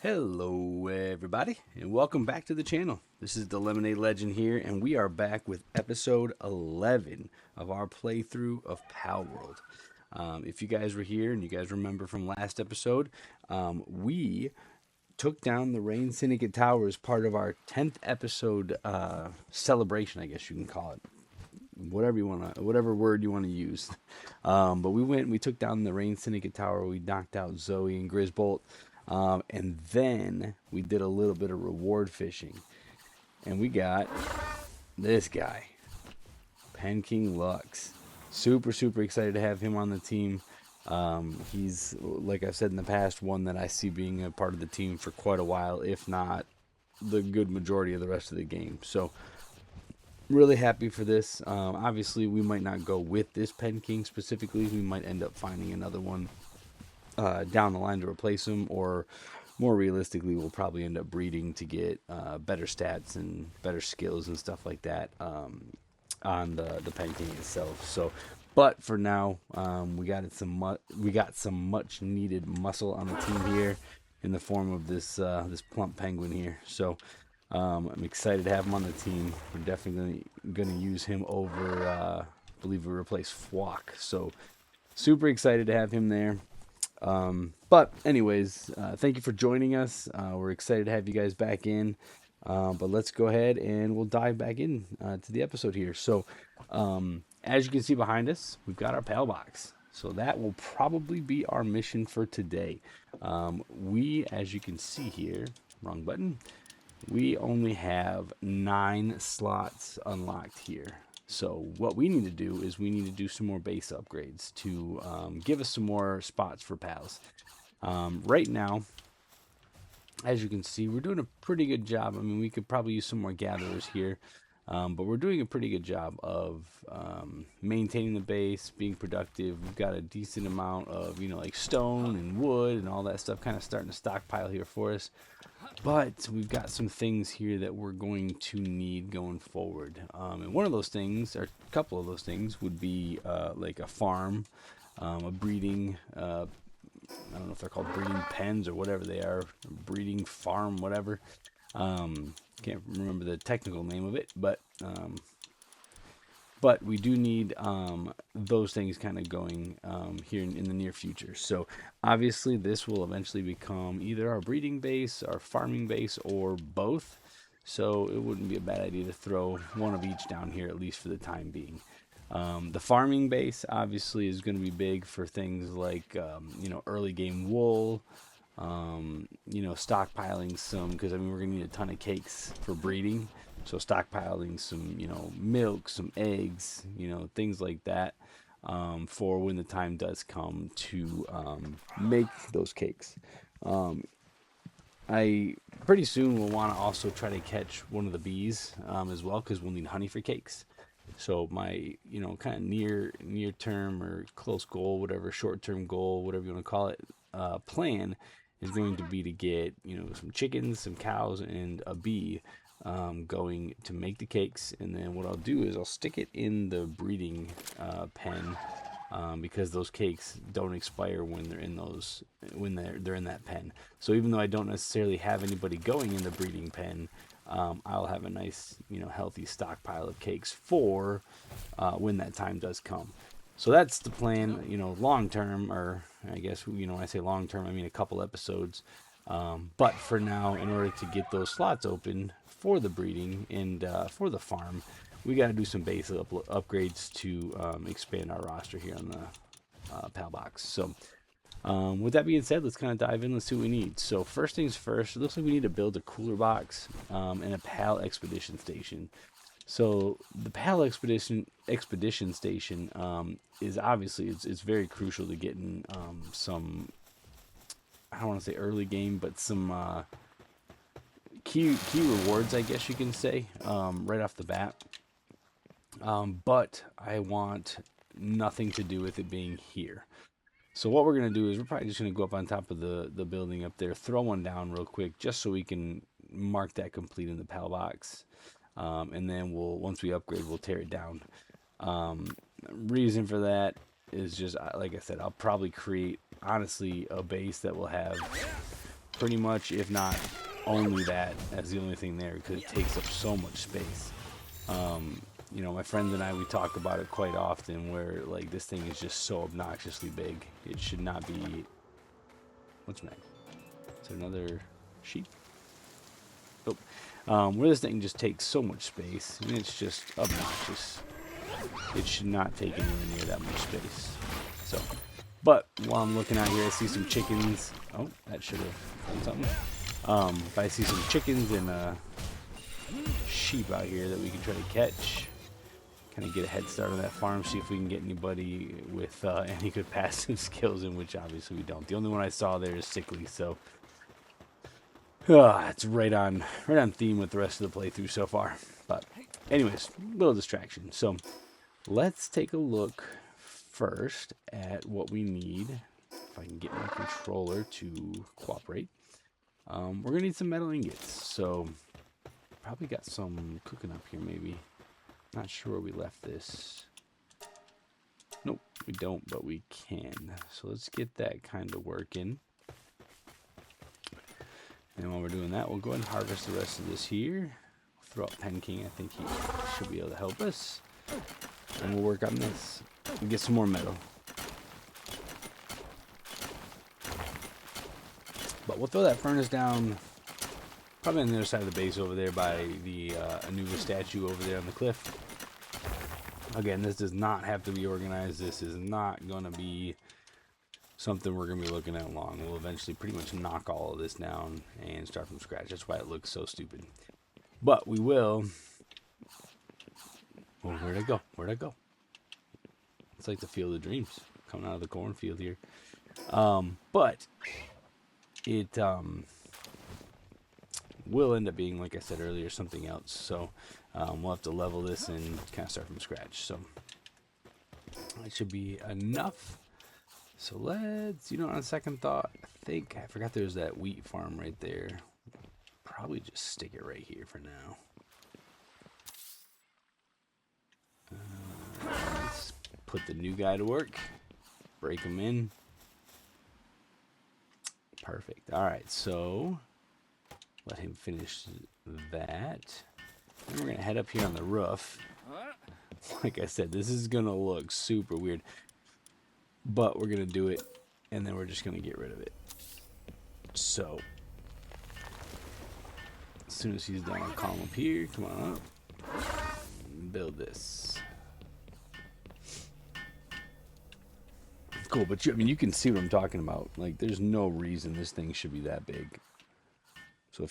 Hello everybody and welcome back to the channel. This is the Lemonade Legend here and we are back with episode 11 of our playthrough of Palworld. If you guys were here and you guys remember from last episode, we took down the Rain Syndicate Tower as part of our 10th episode celebration, I guess you can call it. Whatever word you want to use. But we went and we took down the Rain Syndicate Tower. We knocked out Zoe and Grisbolt. And then we did a little bit of reward fishing. And we got this guy, Pen King Lux. Super excited to have him on the team. He's, like I've said in the past, one that I see being a part of the team for quite a while, if not the good majority of the rest of the game. So really happy for this. Obviously, we might not go with this Pen King specifically. We might end up finding another one down the line to replace him, or more realistically, we'll probably end up breeding to get better stats and better skills and stuff like that on the Pen King itself. So, but for now, we got some much needed muscle on the team here in the form of this plump penguin here. So I'm excited to have him on the team. We're definitely going to use him over, I believe we replace Fwok. So super excited to have him there. But anyways, thank you for joining us. We're excited to have you guys back in. But let's go ahead and we'll dive back in to the episode here. So as you can see behind us, we've got our PAL box. So that will probably be our mission for today. As you can see here, wrong button. We only have 9 slots unlocked here. So what we need to do is we need to do some more base upgrades to give us some more spots for pals. Right now, as you can see, we're doing a pretty good job. I mean, we could probably use some more gatherers here. But we're doing a pretty good job of maintaining the base, being productive. We've got a decent amount of, like stone and wood and all that stuff kind of starting to stockpile here for us. But we've got some things here that we're going to need going forward. And one of those things, or a couple of those things, would be like a farm, a breeding, I don't know if they're called breeding pens or whatever they are, breeding farm, whatever. Can't remember the technical name of it, but we do need those things kind of going here in the near future. So obviously this will eventually become either our breeding base, our farming base, or both. So it wouldn't be a bad idea to throw one of each down here, at least for the time being. The farming base obviously is going to be big for things like early game wool, stockpiling some, because I mean we're gonna need a ton of cakes for breeding, so stockpiling some milk, some eggs, things like that, for when the time does come to make those cakes. I pretty soon will want to also try to catch one of the bees as well, because we'll need honey for cakes. So my kind of near term or close goal, whatever, short term goal, whatever you want to call it, plan is going to be to get some chickens, some cows, and a bee going to make the cakes. And then what I'll do is I'll stick it in the breeding pen, because those cakes don't expire when they're in that pen. So even though I don't necessarily have anybody going in the breeding pen, I'll have a nice, healthy stockpile of cakes for when that time does come. So that's the plan, long term, or I guess, when I say long term, I mean a couple episodes. But for now, in order to get those slots open for the breeding and for the farm, we got to do some base upgrades to expand our roster here on the PAL box. So with that being said, let's kind of dive in. Let's see what we need. So first things first, it looks like we need to build a cooler box and a PAL expedition station. So the PAL expedition station is obviously it's very crucial to getting some, I don't want to say early game, but some key rewards, I guess you can say, right off the bat. But I want nothing to do with it being here. So what we're going to do is we're probably just going to go up on top of the building up there, throw one down real quick, just so we can mark that complete in the PAL box. And then once we upgrade, we'll tear it down. Reason for that is just, like I said, I'll probably create, honestly, a base that will have pretty much, if not only that, as the only thing there, because it takes up so much space. You know, my friends and I, we talk about it quite often, where like this thing is just so obnoxiously big. It should not be. What's next? Is there another sheep? Oh, where this thing just takes so much space, and it's just obnoxious. It should not take anywhere near that much space. So, but while I'm looking out here, I see some chickens. Oh, that should have done something. But I see some chickens and sheep out here that we can try to catch. Kind of get a head start on that farm, see if we can get anybody with any good passive skills, in which obviously we don't. The only one I saw there is Sickly, so it's right on theme with the rest of the playthrough so far. But anyways, little distraction. So let's take a look first at what we need. If I can get my controller to cooperate, we're gonna need some metal ingots. So probably got some cooking up here, maybe. Not sure where we left this. Nope, we don't, but we can. So let's get that kind of working. And while we're doing that, we'll go ahead and harvest the rest of this here. Throw out Pen King. I think he should be able to help us. And we'll work on this and get some more metal. But we'll throw that furnace down probably on the other side of the base over there by the Anubis statue over there on the cliff. Again, this does not have to be organized. This is not going to be something we're going to be looking at long. We'll eventually pretty much knock all of this down and start from scratch. That's why it looks so stupid. But we will. Oh, where'd I go? Where'd I go? It's like the Field of Dreams coming out of the cornfield here. But it will end up being, like I said earlier, something else. So we'll have to level this and kind of start from scratch. So that should be enough. So let's, on second thought, I forgot there's that wheat farm right there. Probably just stick it right here for now. Let's put the new guy to work. Break him in. Perfect. All right, so let him finish that. And we're going to head up here on the roof. Like I said, this is going to look super weird. But we're going to do it, and then we're just going to get rid of it. So, as soon as he's done, I'll call him up here. Come on up. Build this. Cool, but you can see what I'm talking about. Like, there's no reason this thing should be that big. So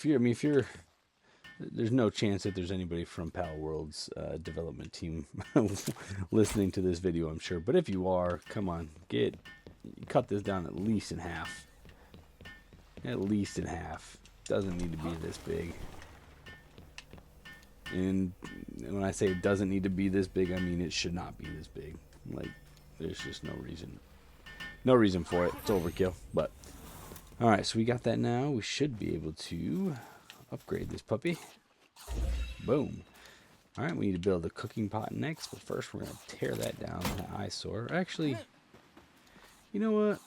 there's no chance that there's anybody from Palworld's development team listening to this video, I'm sure. But if you are, come on, cut this down at least in half. At least in half. Doesn't need to be this big. And when I say it doesn't need to be this big, I mean it should not be this big. Like, there's just no reason. No reason for it. It's overkill. But alright, so we got that now. We should be able to upgrade this puppy. Boom. Alright, we need to build a cooking pot next, but first we're going to tear that down, the eyesore. Actually, you know what?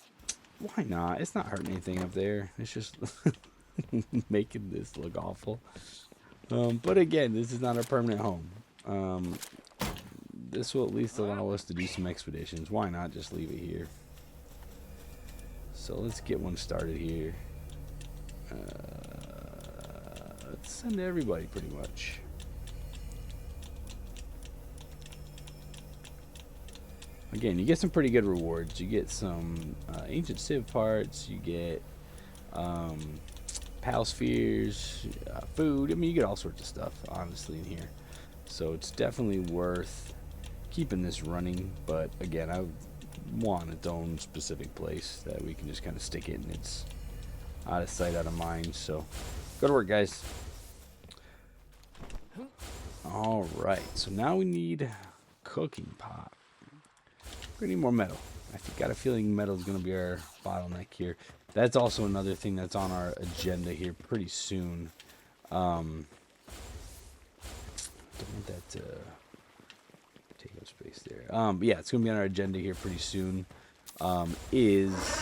Why not? It's not hurting anything up there. It's just making this look awful. But again, this is not a permanent home. This will at least allow us to do some expeditions. Why not just leave it here? So let's get one started here. Let's send everybody pretty much. Again, you get some pretty good rewards. You get some ancient civ parts. You get pal spheres, food. I mean, you get all sorts of stuff, honestly, in here. So it's definitely worth keeping this running. But again, I want its own specific place that we can just kind of stick it, and it's out of sight, out of mind. So go to work, guys. All right, so now we need cooking pot. We're gonna need more metal. I've got a feeling metal is gonna be our bottleneck here. That's also another thing that's on our agenda here pretty soon. Don't want that to take up space there. But yeah, it's gonna be on our agenda here pretty soon. Is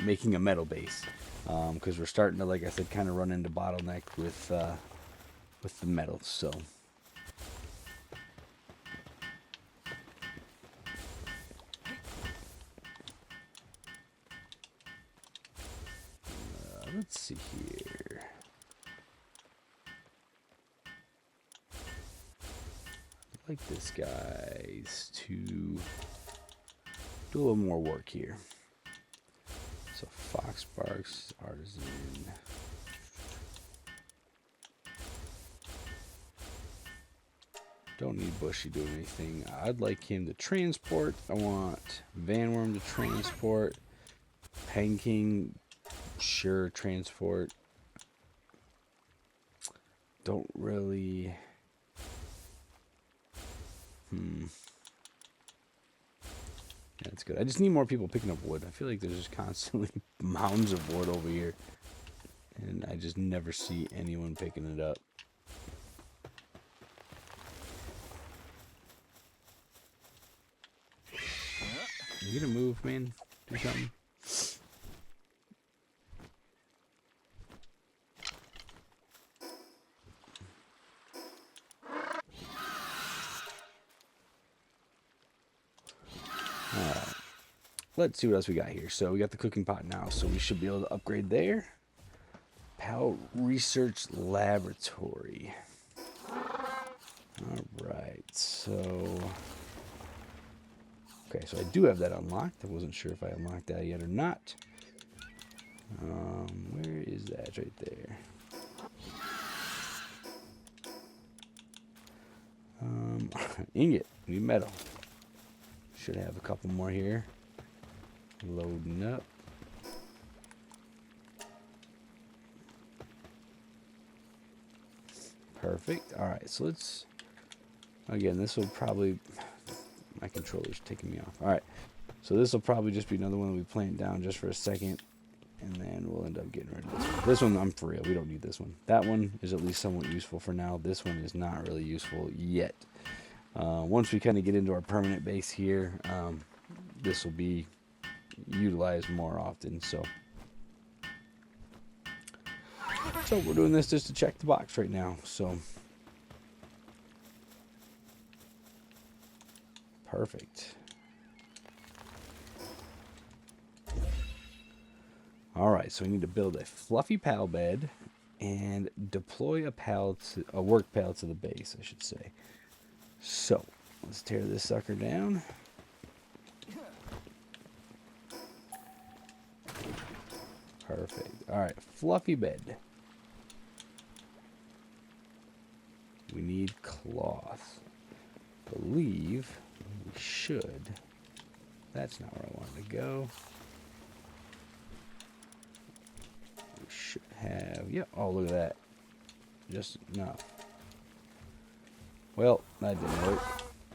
making a metal base. because we're starting to, like I said, kind of run into bottleneck with the metal. So let's see here. I'd like this guys to do a little more work here. So Fox Sparks, Artisan. Don't need Bushy doing anything. I'd like him to transport. I want Van Worm to transport. Pen King, sure, transport. Don't really... Yeah, that's good. I just need more people picking up wood. I feel like there's just constantly mounds of wood over here. And I just never see anyone picking it up. You gonna move, man? Do something. Alright. Let's see what else we got here. So we got the cooking pot now, so we should be able to upgrade there. PAL Research Laboratory. Alright, so... Okay, so I do have that unlocked. I wasn't sure if I unlocked that yet or not. Where is that? It's right there. Ingot, new metal. Should have a couple more here. Loading up. Perfect. Alright, so let's... Again, this will probably... My controller's taking me off. Alright, so this will probably just be another one that we plant down just for a second. And then we'll end up getting rid of this one. This one, I'm for real. We don't need this one. That one is at least somewhat useful for now. This one is not really useful yet. Once we kind of get into our permanent base here, this will be utilized more often. So we're doing this just to check the box right now. So perfect. Alright, so we need to build a fluffy PAL bed and deploy a work PAL to the base, I should say. So, let's tear this sucker down. Perfect. Alright, fluffy bed. We need cloth. Believe we should. That's not where I wanted to go. Should have, yeah, oh, look at that. Just enough. Well, that didn't work.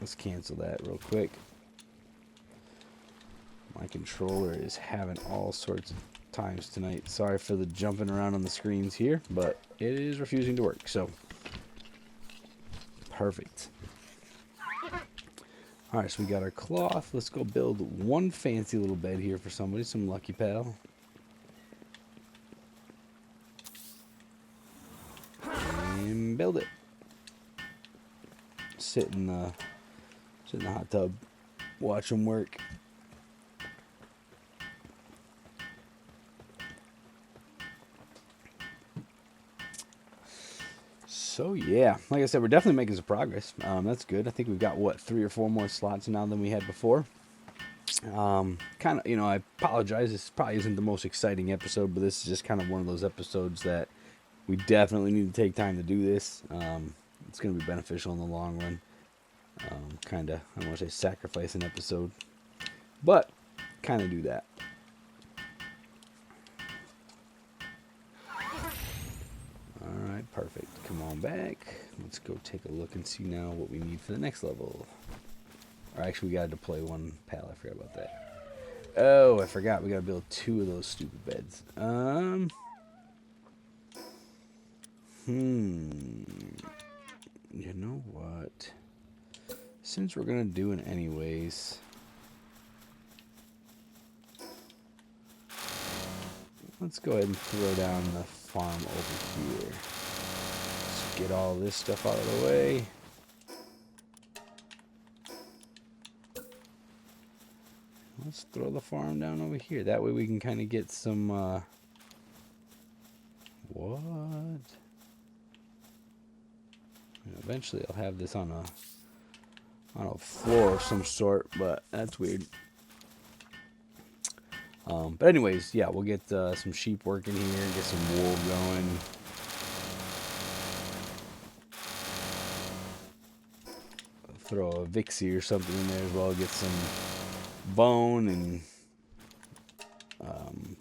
Let's cancel that real quick. My controller is having all sorts of times tonight. Sorry for the jumping around on the screens here, but it is refusing to work, so. Perfect. Alright, so we got our cloth. Let's go build one fancy little bed here for somebody, some lucky pal. And build it. Sit in the hot tub, watch them work. So yeah, like I said, we're definitely making some progress. That's good. I think we've got what, 3 or 4 more slots now than we had before. Kind of, you know, I apologize. This probably isn't the most exciting episode, but this is just kind of one of those episodes that we definitely need to take time to do this. It's going to be beneficial in the long run. Kind of, I don't want to say sacrifice an episode, but kind of do that. Alright, perfect. Come on back. Let's go take a look and see now what we need for the next level. Or actually, we got to deploy one PAL. I forgot about that. Oh, I forgot. We got to build 2 of those stupid beds. You know what? Since we're going to do it anyways, let's go ahead and throw down the farm over here. Let's get all this stuff out of the way. Let's throw the farm down over here. That way we can kind of get some, what? Eventually I'll have this on a floor of some sort, but that's weird. But anyways, yeah, we'll get some sheep working here, get some wool going. Throw a Vixie or something in there as well, get some bone and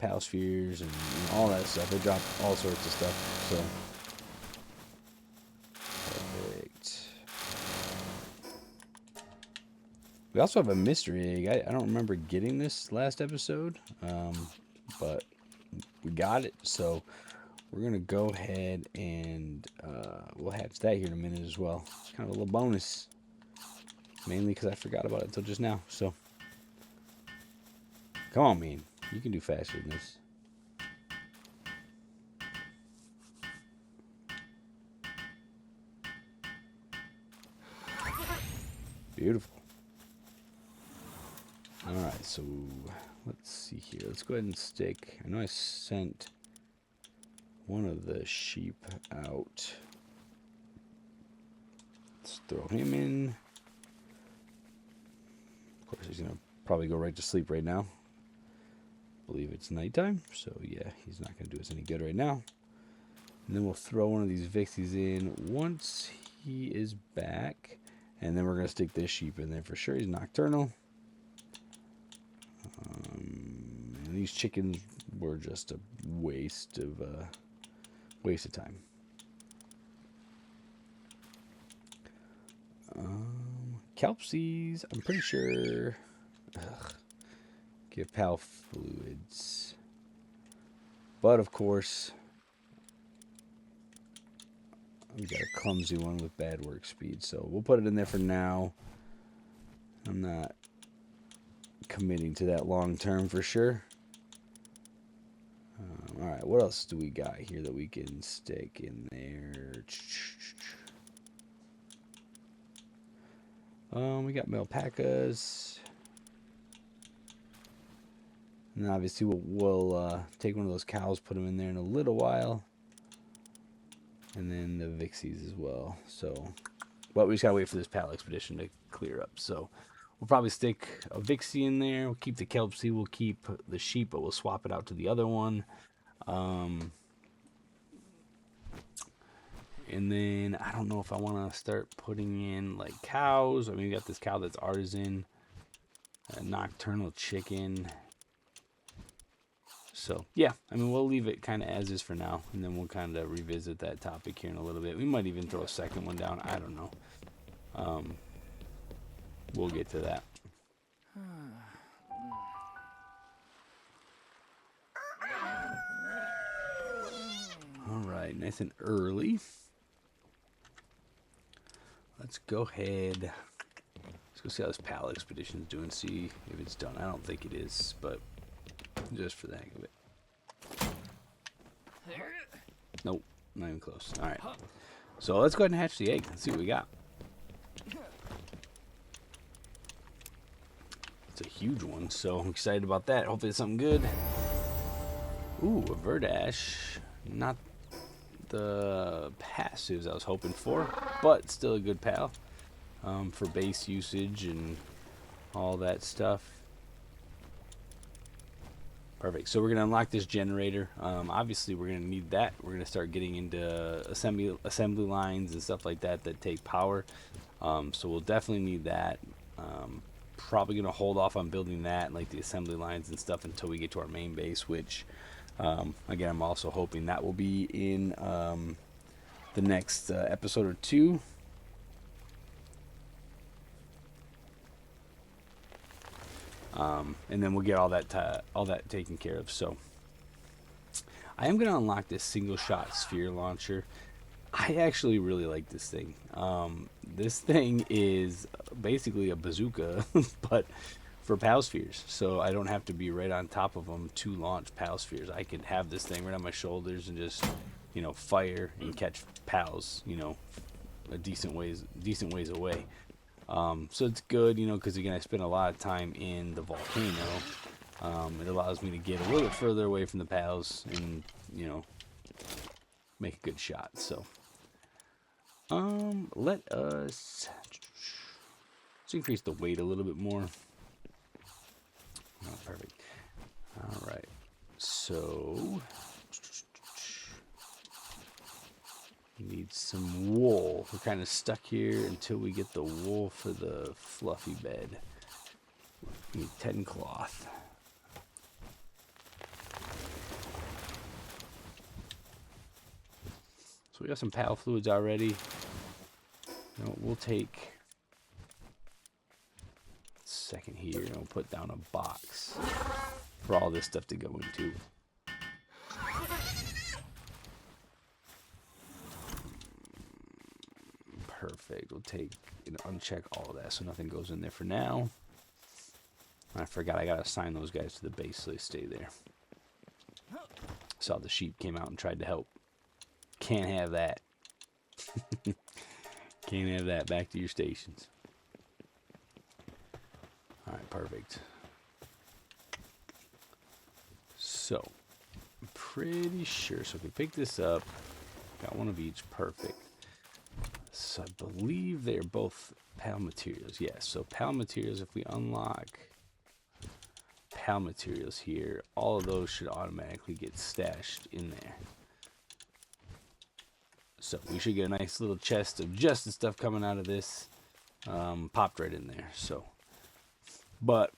Palspheres and all that stuff. They drop all sorts of stuff, so perfect. We also have a mystery egg. I don't remember getting this last episode, but we got it, so we're gonna go ahead and we'll hatch that here in a minute as well. It's kind of a little bonus, mainly because I forgot about it until just now. So come on, man, you can do faster than this. Beautiful. Alright, so let's see here. Let's go ahead and stick. I know I sent one of the sheep out. Let's throw him in. Of course, he's going to probably go right to sleep right now. I believe it's nighttime, so yeah, he's not going to do us any good right now. And then we'll throw one of these Vixies in once he is back. And then we're going to stick this sheep in there for sure. He's nocturnal. And these chickens were just a waste of time. Kelpsies, I'm pretty sure. Give Pal fluids. But of course, we got a clumsy one with bad work speed, so we'll put it in there for now. I'm not committing to that long term for sure. Alright, what else do we got here that we can stick in there? We got Melpacas. And obviously we'll take one of those cows, put them in there in a little while. And then the Vixies as well. So, but we just gotta wait for this Pal expedition to clear up. So we'll probably stick a Vixie in there. We'll keep the Kelpsie. We'll keep the sheep, but we'll swap it out to the other one. And then I don't know if I want to start putting in like cows. I mean, we got this cow that's artisan, a nocturnal chicken. So yeah, I mean, we'll leave it kind of as is for now, and then we'll kind of revisit that topic here in a little bit. We might even throw a second one down. I don't know. We'll get to that. All right, nice and early. Let's go ahead. Let's go see how this Pal expedition is doing. See if it's done. I don't think it is, but just for the heck of it. Nope, not even close. All right. So let's go ahead and hatch the egg. Let's see what we got. It's a huge one, so I'm excited about that. Hopefully it's something good. Ooh, a Verdash. Not the passives I was hoping for, but still a good pal for base usage and all that stuff. Perfect. So we're going to unlock this generator. Obviously, we're going to need that. We're going to start getting into assembly lines and stuff like that that take power. So we'll definitely need that. Probably going to hold off on building that, like the assembly lines and stuff, until we get to our main base, which again, I'm also hoping that will be in the next episode or two. And then we'll get all that taken care of. So I am going to unlock this single shot sphere launcher. I actually really like this thing. This thing is basically a bazooka, but for PAL spheres, so I don't have to be right on top of them to launch PAL spheres. I can have this thing right on my shoulders and just, you know, fire and catch PALs, you know, a decent ways away. So it's good, you know, because again, I spend a lot of time in the volcano. It allows me to get a little bit further away from the PALs and, you know, make a good shot. So, let's increase the weight a little bit more. Oh, perfect. All right. So, need some wool. We're kind of stuck here until we get the wool for the fluffy bed. We need 10 cloth. So we got some PAL fluids already. You know, we'll take a second here and we'll put down a box for all this stuff to go into. Perfect. We'll take and uncheck all of that so nothing goes in there for now. I forgot I gotta assign those guys to the base so they stay there. Saw the sheep came out and tried to help. Can't have that. Can't have that. Back to your stations. Alright, perfect. So, I'm pretty sure. So, if we pick this up, got one of each. Perfect. So, I believe they're both PAL materials. Yes, so PAL materials, if we unlock PAL materials here, all of those should automatically get stashed in there. So we should get a nice little chest of just the stuff coming out of this, popped right in there. So, but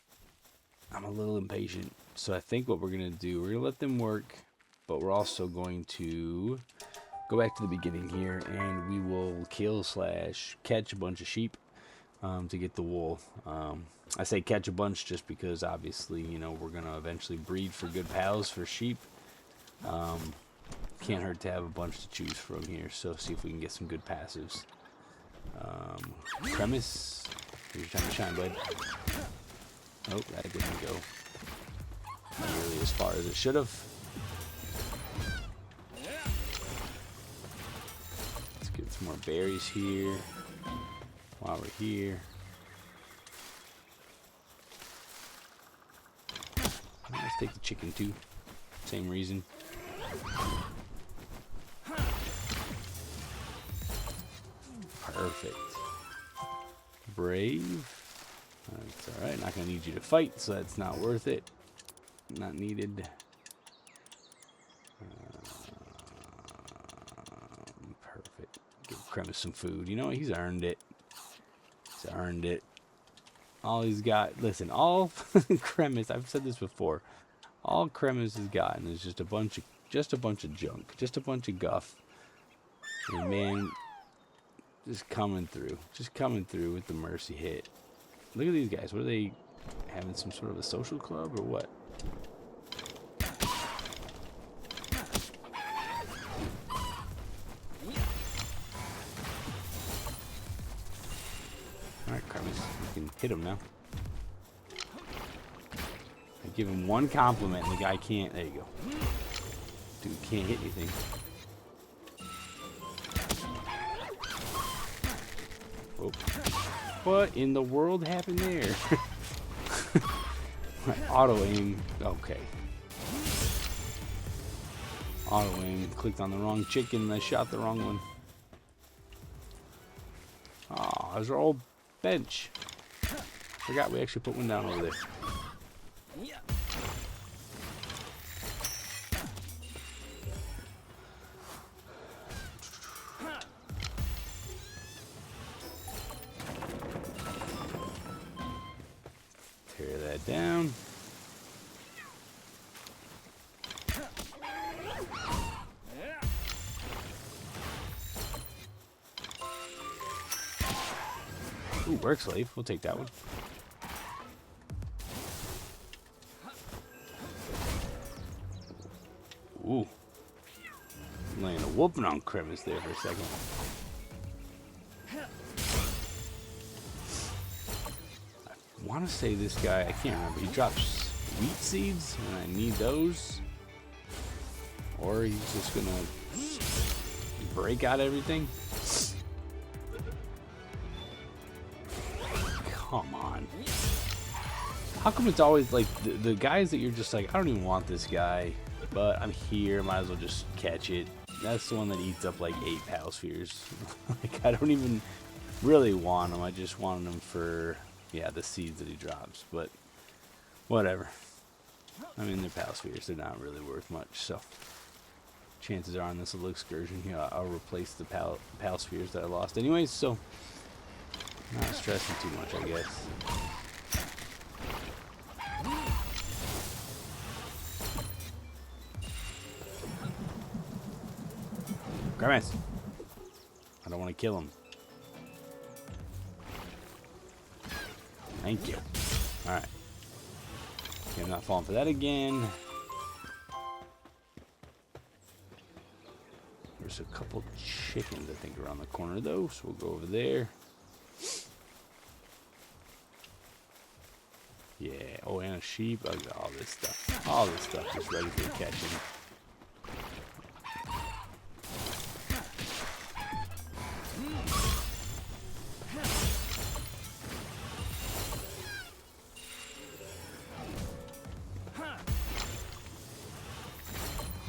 I'm a little impatient, so I think what we're gonna do, we're gonna let them work, but we're also going to go back to the beginning here, and we will kill / catch a bunch of sheep to get the wool. I say catch a bunch just because obviously, you know, we're gonna eventually breed for good PALs for sheep. Can't hurt to have a bunch to choose from here, so see if we can get some good passives. Cremis, here's your time to shine, bud. Oh, that didn't go nearly as far as it should have. Let's get some more berries here while we're here. Let's take the chicken too. Same reason. Perfect. Brave. That's alright. Not going to need you to fight, so that's not worth it. Not needed. Perfect. Give Cremis some food. You know, he's earned it. He's earned it. All he's got, listen, all Cremis, I've said this before, all Cremis has gotten is just a bunch of junk, just a bunch of guff. And man, just coming through with the mercy hit. Look at these guys. What are they, having some sort of a social club or what? Alright, Cremis, you can hit him now. I give him one compliment and the guy can't. There you go. Dude can't hit anything. Oh. What in the world happened there? Auto aim. Okay. Auto aim. Clicked on the wrong chicken and I shot the wrong one. Oh, there's our old bench. Forgot we actually put one down over there. Tear that down. Ooh, work slave. We'll take that one. Ooh. Laying a whooping on Cremis there for a second. want to say this guy, I can't remember. He drops wheat seeds, and I need those. Or he's just gonna break out everything. Come on. How come it's always like the guys that you're just like, I don't even want this guy, but I'm here, might as well just catch it. That's the one that eats up like 8 Pal Spheres. Like, I don't even really want him. I just wanted him for, yeah, the seeds that he drops. But whatever. I mean, they're Pal Spheres. They're not really worth much. So chances are on this little excursion here, I'll replace the Pal Spheres that I lost anyways. So not stressing too much, I guess. Grimace! I don't want to kill him. Thank you. Alright. Okay, I'm not falling for that again. There's a couple chickens, I think, around the corner, though, so we'll go over there. Yeah. Oh, and a sheep. I got all this stuff. All this stuff is ready for catching.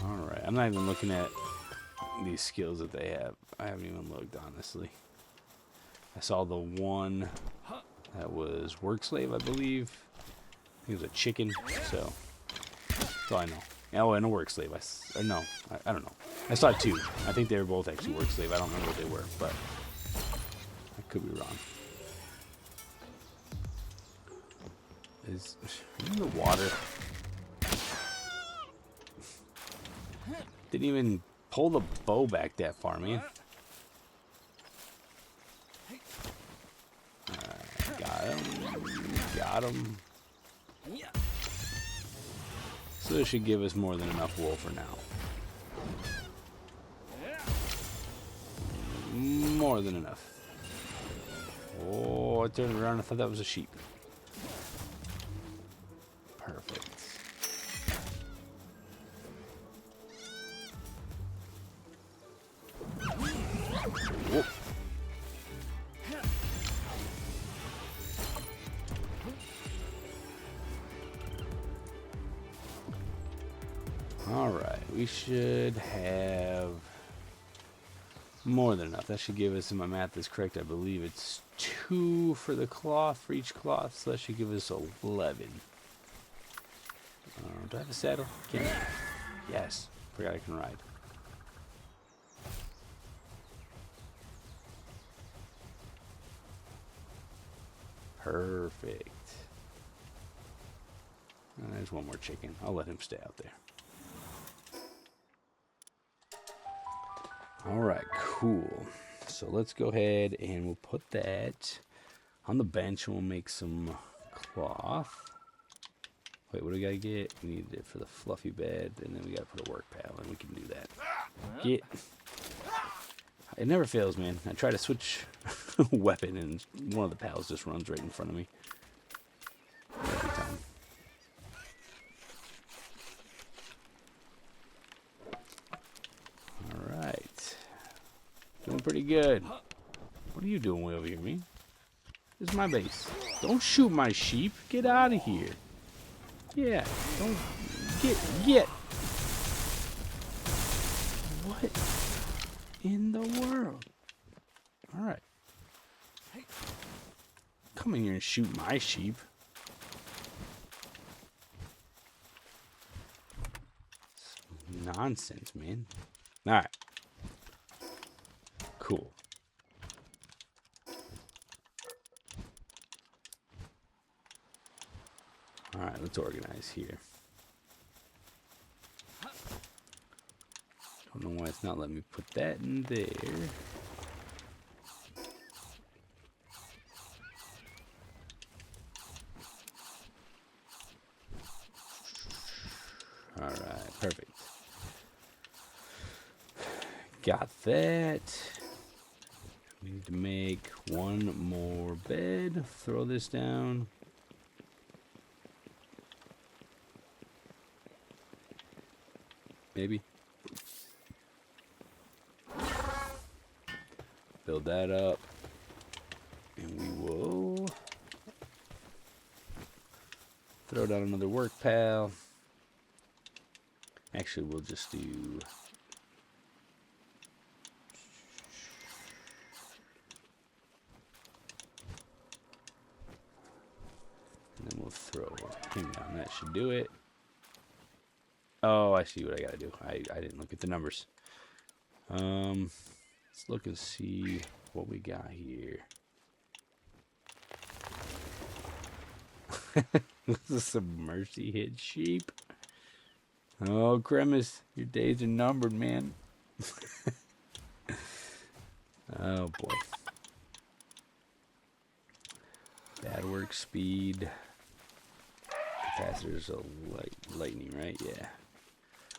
Alright, I'm not even looking at these skills that they have. I haven't even looked, honestly. I saw the one that was work slave, I believe. I think it was a chicken, so that's all I know. Oh, and a work slave. I don't know. I saw 2. I think they were both actually work slave. I don't remember what they were, but I could be wrong. Is in the water? Didn't even pull the bow back that far, man. Got him. Got him. So this should give us more than enough wool for now. More than enough. Oh, I turned around. I thought that was a sheep. Perfect. Whoop. All right, we should have more than enough. That should give us, if my math is correct, I believe it's 2 for the cloth, for each cloth, so that should give us 11. Do I have a saddle? Can I? Yes, forgot I can ride. Perfect. And there's one more chicken. I'll let him stay out there. Alright, cool. So let's go ahead and we'll put that on the bench and we'll make some cloth. Wait, what do we gotta get? We need it for the fluffy bed, and then we gotta put a work pal, and we can do that. Get. It never fails, man. I try to switch weapon, and one of the pals just runs right in front of me. Every time. Alright. Doing pretty good. What are you doing way over here, man? This is my base. Don't shoot my sheep. Get out of here. Yeah, don't get. What in the world? All right. Come in here and shoot my sheep. Nonsense, man. All right. Cool. All right, let's organize here. Don't know why it's not letting me put that in there. All right, perfect. Got that. We need to make one more bed. Throw this down. maybe. Build that up. And we will throw down another work pal. Actually, we'll just do... And then we'll throw... Hang on, that should do it. Oh, I see what I gotta do. I didn't look at the numbers. Let's look and see what we got here. This is some mercy hit sheep. Oh, Grimace, your days are numbered, man. Oh, boy. Bad work speed. Capacitor's a lightning, right? Yeah.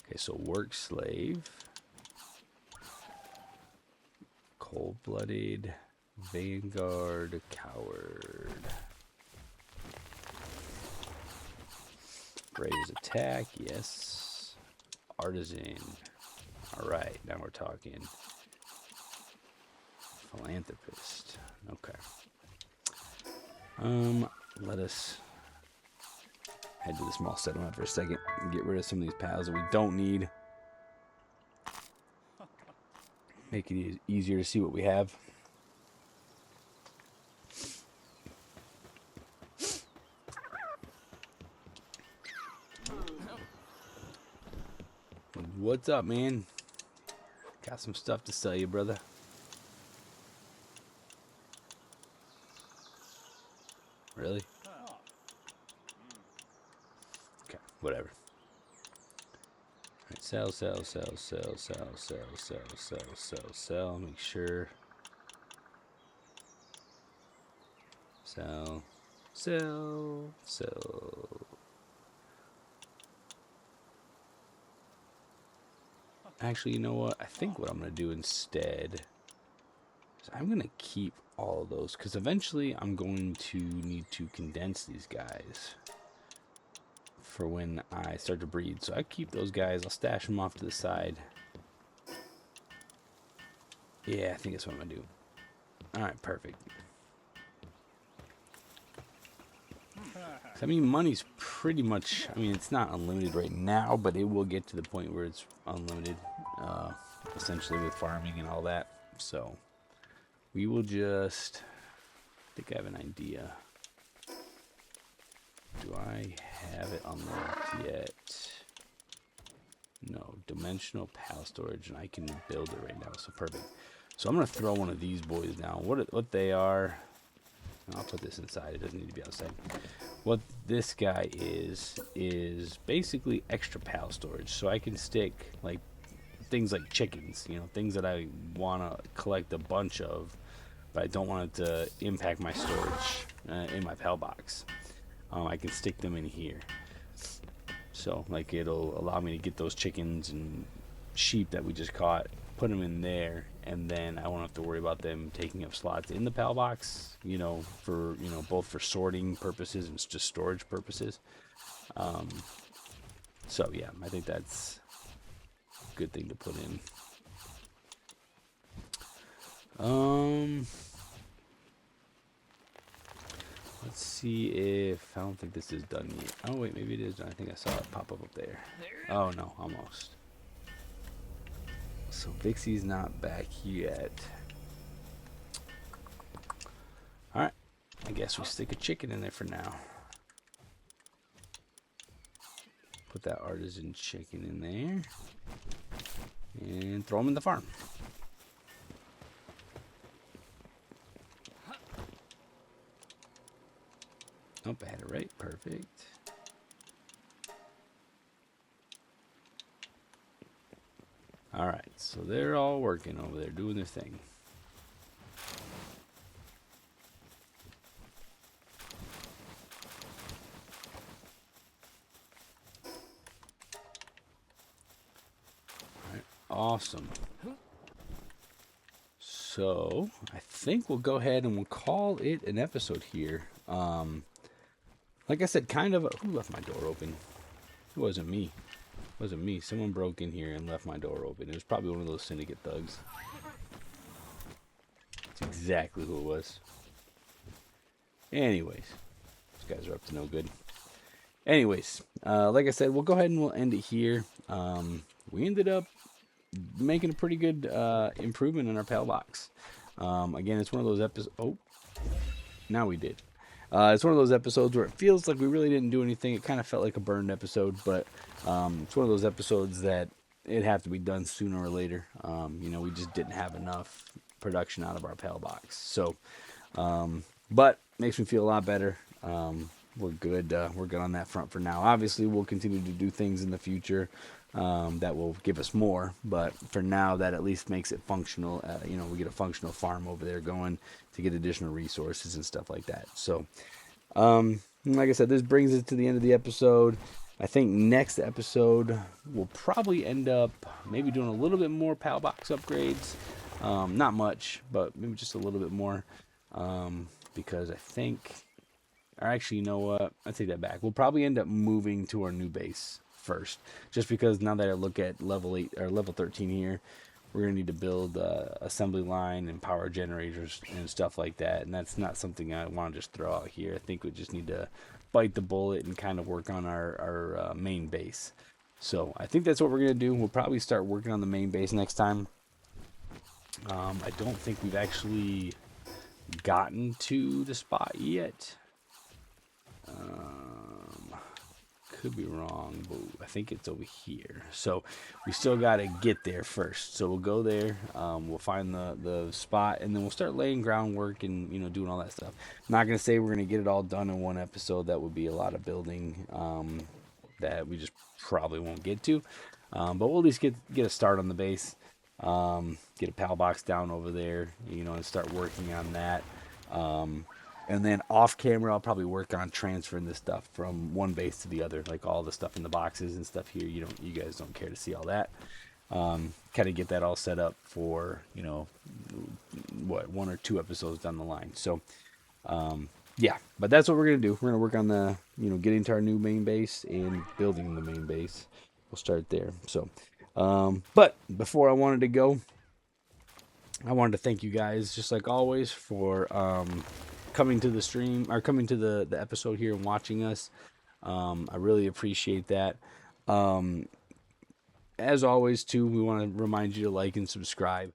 Okay, so work slave. Cold-blooded. Vanguard. Coward. Raise attack, yes. Artisan. Alright, now we're talking. Philanthropist. Okay. Let us head to the small settlement for a second and get rid of some of these pals that we don't need. Make it easier to see what we have. What's up, man? Got some stuff to sell you, brother. Really? Okay, whatever. Alright, sell. Make sure. Sell. Actually, you know what? I think what I'm going to do instead is I'm going to keep all of those, because eventually I'm going to need to condense these guys for when I start to breed. So I keep those guys. I'll stash them off to the side. Yeah, I think that's what I'm going to do. Alright, perfect. I mean, money's pretty much, I mean, it's not unlimited right now, but it will get to the point where it's unlimited, essentially with farming and all that. So we will just, I think I have an idea. Do I have it unlocked yet? No, dimensional pal storage, and I can build it right now, so perfect. So I'm going to throw one of these boys down. What they are, I'll put this inside, it doesn't need to be outside. What this guy is basically extra pal storage, so I can stick like things like chickens, you know, things that I want to collect a bunch of, but I don't want it to impact my storage in my pal box. I can stick them in here, so like it'll allow me to get those chickens and sheep that we just caught, put them in there, and then I won't have to worry about them taking up slots in the pal box, you know, for, you know, both for sorting purposes and just storage purposes. So yeah, I think that's a good thing to put in. Let's see if, I don't think this is done yet. Oh wait, maybe it is done. I think I saw it pop up there. Oh no, almost. So Vixie's not back yet. Alright, I guess we stick a chicken in there for now. Put that artisan chicken in there. And throw him in the farm. Oh, I had it right. Perfect. Alright, so they're all working over there, doing their thing. Alright, awesome. So, I think we'll go ahead and we'll call it an episode here. Like I said, kind of, who left my door open? It wasn't me. Wasn't me. Someone broke in here and left my door open. It was probably one of those syndicate thugs. That's exactly who it was. Anyways, these guys are up to no good. Anyways, like I said, we'll go ahead and we'll end it here. We ended up making a pretty good improvement in our PAL box. Again, it's one of those episodes. Oh, now we did. It's one of those episodes where it feels like we really didn't do anything. It kind of felt like a burned episode, but it's one of those episodes that it have to be done sooner or later. We just didn't have enough production out of our PAL box. So, but makes me feel a lot better. We're good. We're good on that front for now. Obviously, we'll continue to do things in the future that will give us more. But for now, that at least makes it functional. We get a functional farm over there going to get additional resources and stuff like that. So, like I said, this brings us to the end of the episode. I think next episode we'll probably end up maybe doing a little bit more PAL box upgrades. Not much, but maybe just a little bit more. Because I think, or actually, you know what? I take that back. We'll probably end up moving to our new base first, just because now that I look at level 8 or level 13 here, we're gonna need to build assembly line and power generators and stuff like that, and that's not something I want to just throw out here. I think we just need to bite the bullet and kind of work on our main base. So I think that's what we're gonna do. We'll probably start working on the main base next time. I don't think we've actually gotten to the spot yet. Could be wrong, but I think it's over here. So we still got to get there first. So we'll go there. We'll find the spot, and then we'll start laying groundwork and doing all that stuff. I'm not gonna say we're gonna get it all done in one episode. That would be a lot of building that we just probably won't get to. But we'll at least get a start on the base. Get a PAL box down over there, and start working on that. And then off camera, I'll probably work on transferring this stuff from one base to the other, like all the stuff in the boxes and stuff here. You guys don't care to see all that. Kind of get that all set up for 1 or 2 episodes down the line. So yeah, but that's what we're gonna do. We're gonna work on the getting to our new main base and building the main base. We'll start there. So, but before I wanted to go, I wanted to thank you guys, just like always, for coming to the stream or coming to the episode here and watching us. I really appreciate that. As always, too, we want to remind you to like and subscribe.